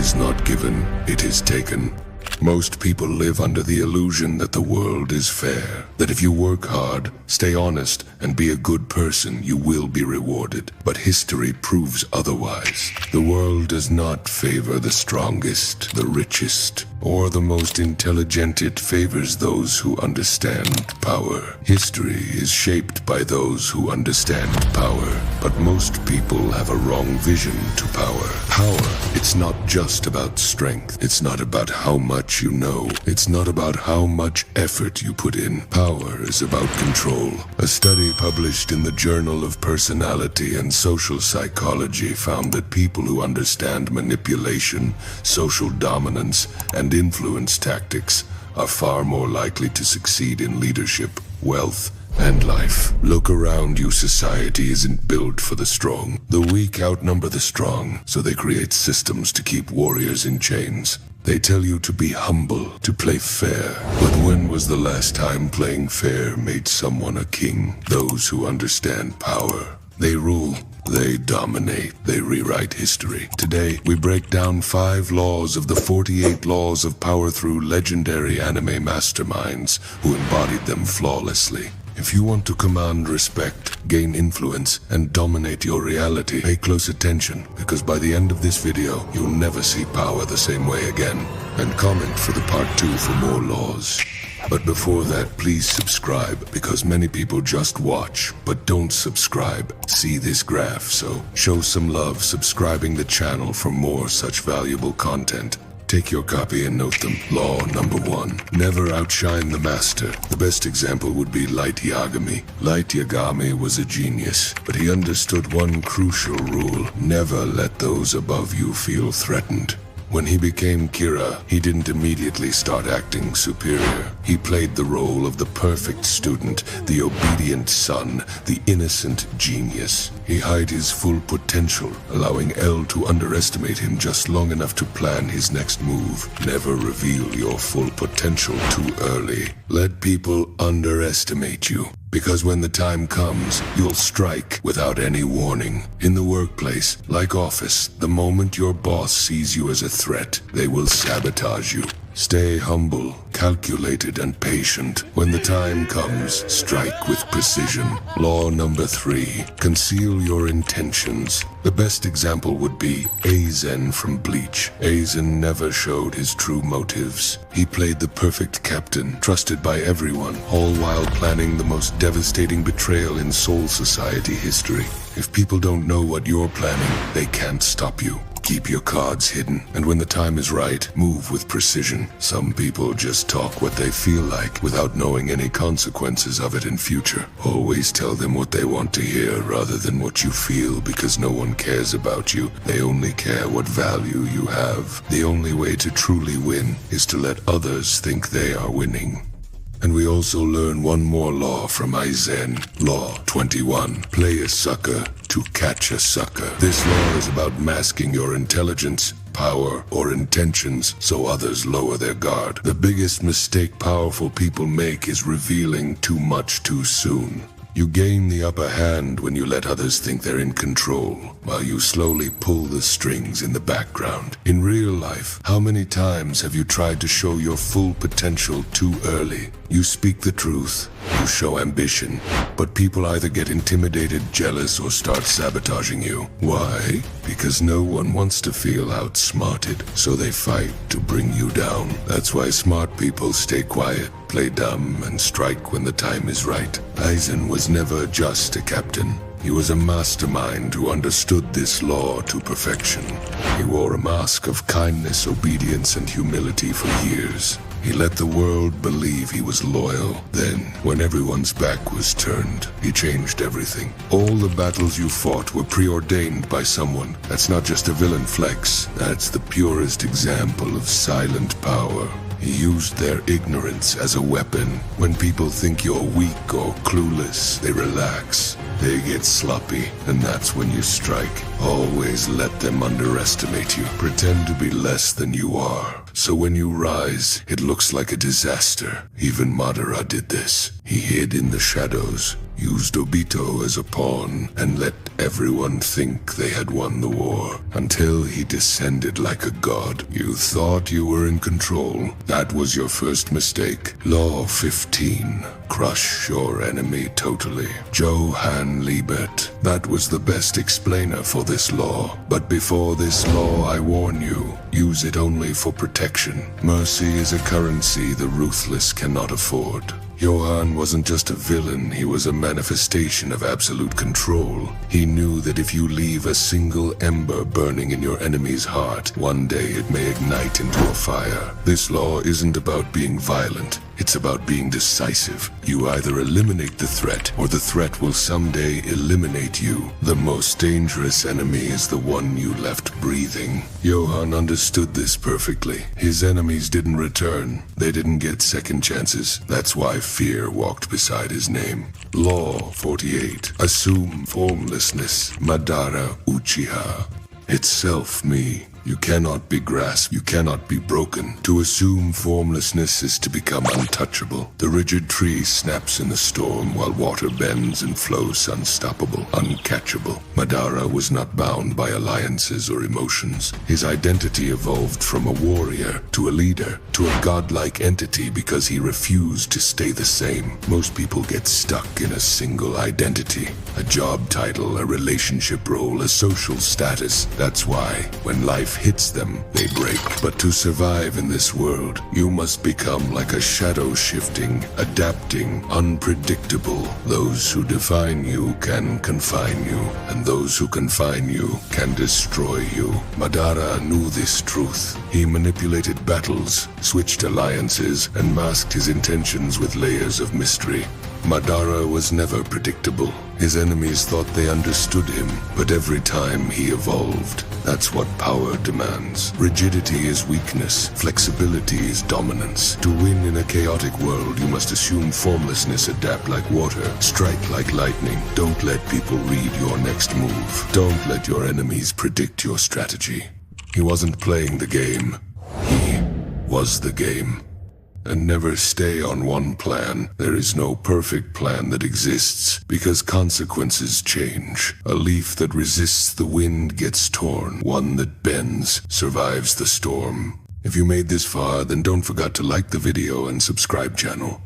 is not given, it is taken. Most people live under the illusion that the world is fair, that if you work hard, stay honest, and be a good person, you will be rewarded. But history proves otherwise. The world does not favor the strongest, the richest, or the most intelligent. It favors those who understand power. History is shaped by those who understand power, but most people have a wrong vision to power. Power, it's not just about strength. It's not about how much you know. It's not about how much effort you put in. Power is about control. A study published in the Journal of Personality and Social Psychology found that people who understand manipulation, social dominance, and influence tactics are far more likely to succeed in leadership, wealth, and life. Look around you. Society isn't built for the strong. The weak outnumber the strong, so they create systems to keep warriors in chains. They tell you to be humble, to play fair. But when was the last time playing fair made someone a king? Those who understand power. They rule, they dominate, they rewrite history. Today, we break down 5 laws of the 48 laws of power through legendary anime masterminds who embodied them flawlessly. If you want to command respect, gain influence, and dominate your reality, pay close attention, because by the end of this video, you'll never see power the same way again. And comment for the part 2 for more laws. But before that, please subscribe, because many people just watch, but don't subscribe. See this graph, so show some love subscribing the channel for more such valuable content. Take your copy and note them. Law number 1. Never outshine the master. The best example would be Light Yagami. Light Yagami was a genius, but he understood one crucial rule. Never let those above you feel threatened. When he became Kira, he didn't immediately start acting superior. He played the role of the perfect student, the obedient son, the innocent genius. He hid his full potential, allowing L to underestimate him just long enough to plan his next move. Never reveal your full potential too early. Let people underestimate you, because when the time comes, you'll strike without any warning. In the workplace, like office, the moment your boss sees you as a threat, they will sabotage you. Stay humble, calculated, and patient. When the time comes, strike with precision. Law number 3. Conceal your intentions. The best example would be Aizen from Bleach. Aizen never showed his true motives. He played the perfect captain, trusted by everyone, all while planning the most devastating betrayal in Soul Society history. If people don't know what you're planning, they can't stop you. Keep your cards hidden, and when the time is right, move with precision. Some people just talk what they feel like without knowing any consequences of it in future. Always tell them what they want to hear rather than what you feel, because no one cares about you. They only care what value you have. The only way to truly win is to let others think they are winning. And we also learn one more law from Aizen. Law 21. Play a sucker to catch a sucker. This law is about masking your intelligence, power, or intentions so others lower their guard. The biggest mistake powerful people make is revealing too much too soon. You gain the upper hand when you let others think they're in control, while you slowly pull the strings in the background. In real life, how many times have you tried to show your full potential too early? You speak the truth, you show ambition, but people either get intimidated, jealous, or start sabotaging you. Why? Because no one wants to feel outsmarted, so they fight to bring you down. That's why smart people stay quiet, play dumb, and strike when the time is right. Aizen was never just a captain. He was a mastermind who understood this law to perfection. He wore a mask of kindness, obedience, and humility for years. He let the world believe he was loyal. Then, when everyone's back was turned, he changed everything. All the battles you fought were preordained by someone. That's not just a villain flex. That's the purest example of silent power. He used their ignorance as a weapon. When people think you're weak or clueless, they relax. They get sloppy, and that's when you strike. Always let them underestimate you. Pretend to be less than you are. So when you rise, it looks like a disaster. Even Madara did this. He hid in the shadows, used Obito as a pawn, and let everyone think they had won the war, until he descended like a god. You thought you were in control. That was your first mistake. Law 15. Crush your enemy totally. Johan Liebert. That was the best explainer for this law. But before this law, I warn you, use it only for protection. Mercy is a currency the ruthless cannot afford. Johan wasn't just a villain, he was a manifestation of absolute control. He knew that if you leave a single ember burning in your enemy's heart, one day it may ignite into a fire. This law isn't about being violent. It's about being decisive. You either eliminate the threat, or the threat will someday eliminate you. The most dangerous enemy is the one you left breathing. Johan understood this perfectly. His enemies didn't return. They didn't get second chances. That's why fear walked beside his name. Law 48. Assume formlessness. Madara Uchiha. Itself me. You cannot be grasped, you cannot be broken. To assume formlessness is to become untouchable. The rigid tree snaps in the storm while water bends and flows unstoppable, uncatchable. Madara was not bound by alliances or emotions. His identity evolved from a warrior to a leader to a godlike entity because he refused to stay the same. Most people get stuck in a single identity. A job title, a relationship role, a social status. That's why, when life hits them, they break. But to survive in this world, you must become like a shadow-shifting, adapting, unpredictable. Those who define you can confine you, and those who confine you can destroy you. Madara knew this truth. He manipulated battles, switched alliances, and masked his intentions with layers of mystery. Madara was never predictable. His enemies thought they understood him, but every time he evolved. That's what power demands. Rigidity is weakness. Flexibility is dominance. To win in a chaotic world, you must assume formlessness, adapt like water, strike like lightning. Don't let people read your next move. Don't let your enemies predict your strategy. He wasn't playing the game. He was the game. And never stay on one plan. There is no perfect plan that exists, because consequences change. A leaf that resists the wind gets torn. One that bends survives the storm. If you made this far, then don't forget to like the video and subscribe channel.